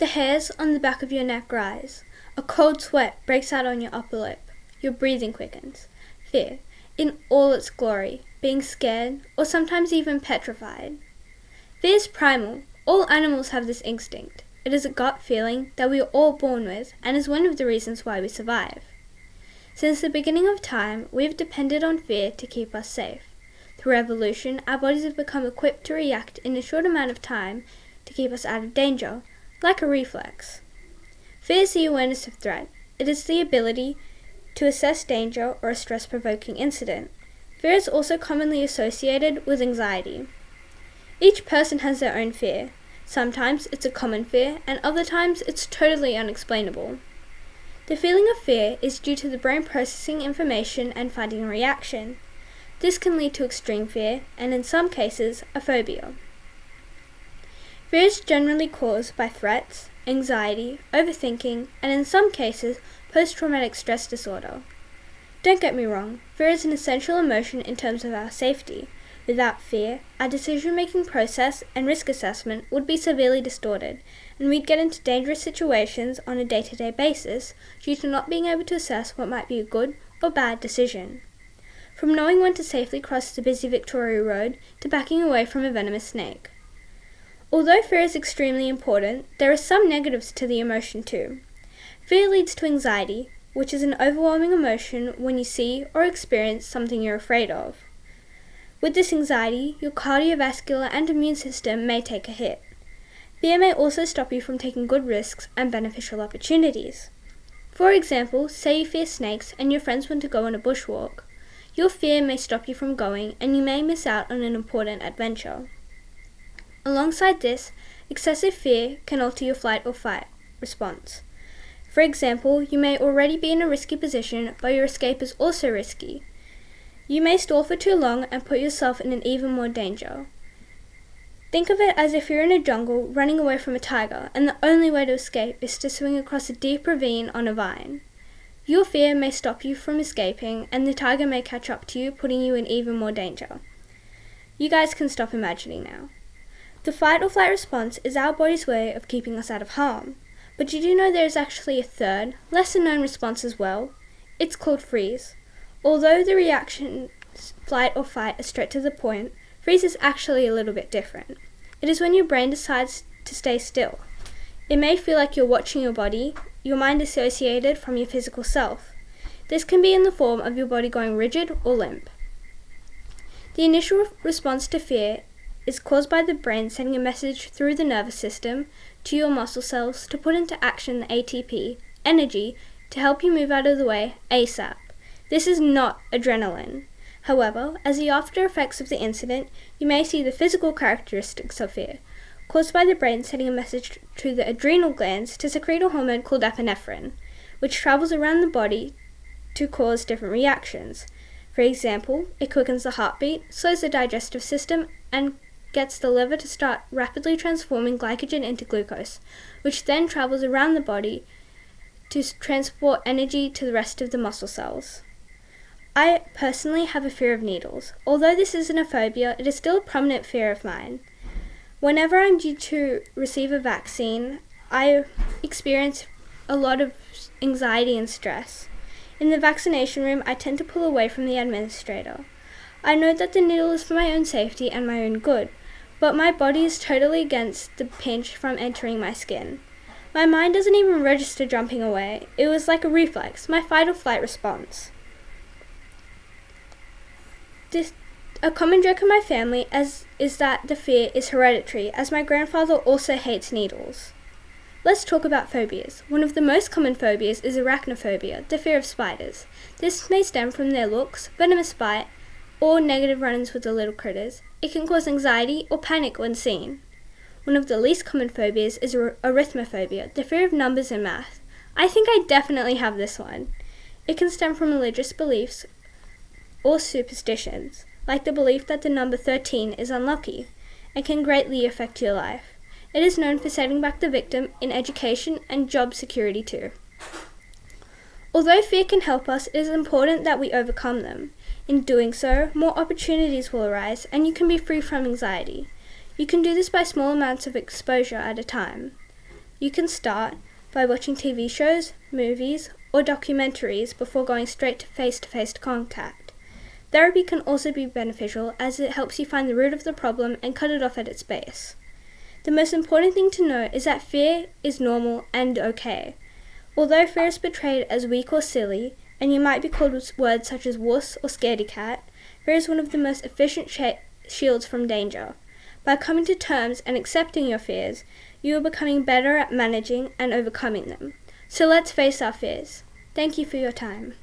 The hairs on the back of your neck rise. A cold sweat breaks out on your upper lip. Your breathing quickens. Fear, in all its glory, being scared or sometimes even petrified. Fear is primal. All animals have this instinct. It is a gut feeling that we are all born with and is one of the reasons why we survive. Since the beginning of time, we have depended on fear to keep us safe. Through evolution, our bodies have become equipped to react in a short amount of time to keep us out of danger, like a reflex. Fear is the awareness of threat. It is the ability to assess danger or a stress-provoking incident. Fear is also commonly associated with anxiety. Each person has their own fear. Sometimes it's a common fear, and other times it's totally unexplainable. The feeling of fear is due to the brain processing information and finding a reaction. This can lead to extreme fear, and in some cases, a phobia. Fear is generally caused by threats, anxiety, overthinking, and in some cases, post-traumatic stress disorder. Don't get me wrong, fear is an essential emotion in terms of our safety. Without fear, our decision-making process and risk assessment would be severely distorted, and we'd get into dangerous situations on a day-to-day basis due to not being able to assess what might be a good or bad decision. From knowing when to safely cross the busy Victoria Road to backing away from a venomous snake. Although fear is extremely important, there are some negatives to the emotion too. Fear leads to anxiety, which is an overwhelming emotion when you see or experience something you're afraid of. With this anxiety, your cardiovascular and immune system may take a hit. Fear may also stop you from taking good risks and beneficial opportunities. For example, say you fear snakes and your friends want to go on a bushwalk. Your fear may stop you from going and you may miss out on an important adventure. Alongside this, excessive fear can alter your flight or fight response. For example, you may already be in a risky position, but your escape is also risky. You may stall for too long and put yourself in an even more danger. Think of it as if you're in a jungle running away from a tiger, and the only way to escape is to swing across a deep ravine on a vine. Your fear may stop you from escaping, and the tiger may catch up to you, putting you in even more danger. You guys can stop imagining now. The fight or flight response is our body's way of keeping us out of harm. But did you know there is actually a third, lesser known response as well? It's called freeze. Although the reactions, flight or fight, are straight to the point, freeze is actually a little bit different. It is when your brain decides to stay still. It may feel like you're watching your body, your mind dissociated from your physical self. This can be in the form of your body going rigid or limp. The initial response to fear is caused by the brain sending a message through the nervous system to your muscle cells to put into action the ATP, energy, to help you move out of the way ASAP. This is not adrenaline. However, as the after effects of the incident, you may see the physical characteristics of fear, caused by the brain sending a message to the adrenal glands to secrete a hormone called epinephrine, which travels around the body to cause different reactions. For example, it quickens the heartbeat, slows the digestive system, and gets the liver to start rapidly transforming glycogen into glucose, which then travels around the body to transport energy to the rest of the muscle cells. I personally have a fear of needles. Although this isn't a phobia, it is still a prominent fear of mine. Whenever I'm due to receive a vaccine, I experience a lot of anxiety and stress. In the vaccination room, I tend to pull away from the administrator. I know that the needle is for my own safety and my own good, but my body is totally against the pinch from entering my skin. My mind doesn't even register jumping away. It was like a reflex, my fight or flight response. A common joke in my family is that the fear is hereditary, as my grandfather also hates needles. Let's talk about phobias. One of the most common phobias is arachnophobia, the fear of spiders. This may stem from their looks, venomous bite, or negative run-ins with the little critters. It can cause anxiety or panic when seen. One of the least common phobias is arithmophobia, the fear of numbers and math. I think I definitely have this one. It can stem from religious beliefs or superstitions, like the belief that the number 13 is unlucky, and can greatly affect your life. It is known for setting back the victim in education and job security too. Although fear can help us, it is important that we overcome them. In doing so, more opportunities will arise and you can be free from anxiety. You can do this by small amounts of exposure at a time. You can start by watching TV shows, movies, or documentaries before going straight to face-to-face contact. Therapy can also be beneficial as it helps you find the root of the problem and cut it off at its base. The most important thing to know is that fear is normal and okay. Although fear is portrayed as weak or silly, and you might be called with words such as wuss or scaredy cat, fear is one of the most efficient shields from danger. By coming to terms and accepting your fears, you are becoming better at managing and overcoming them. So let's face our fears. Thank you for your time.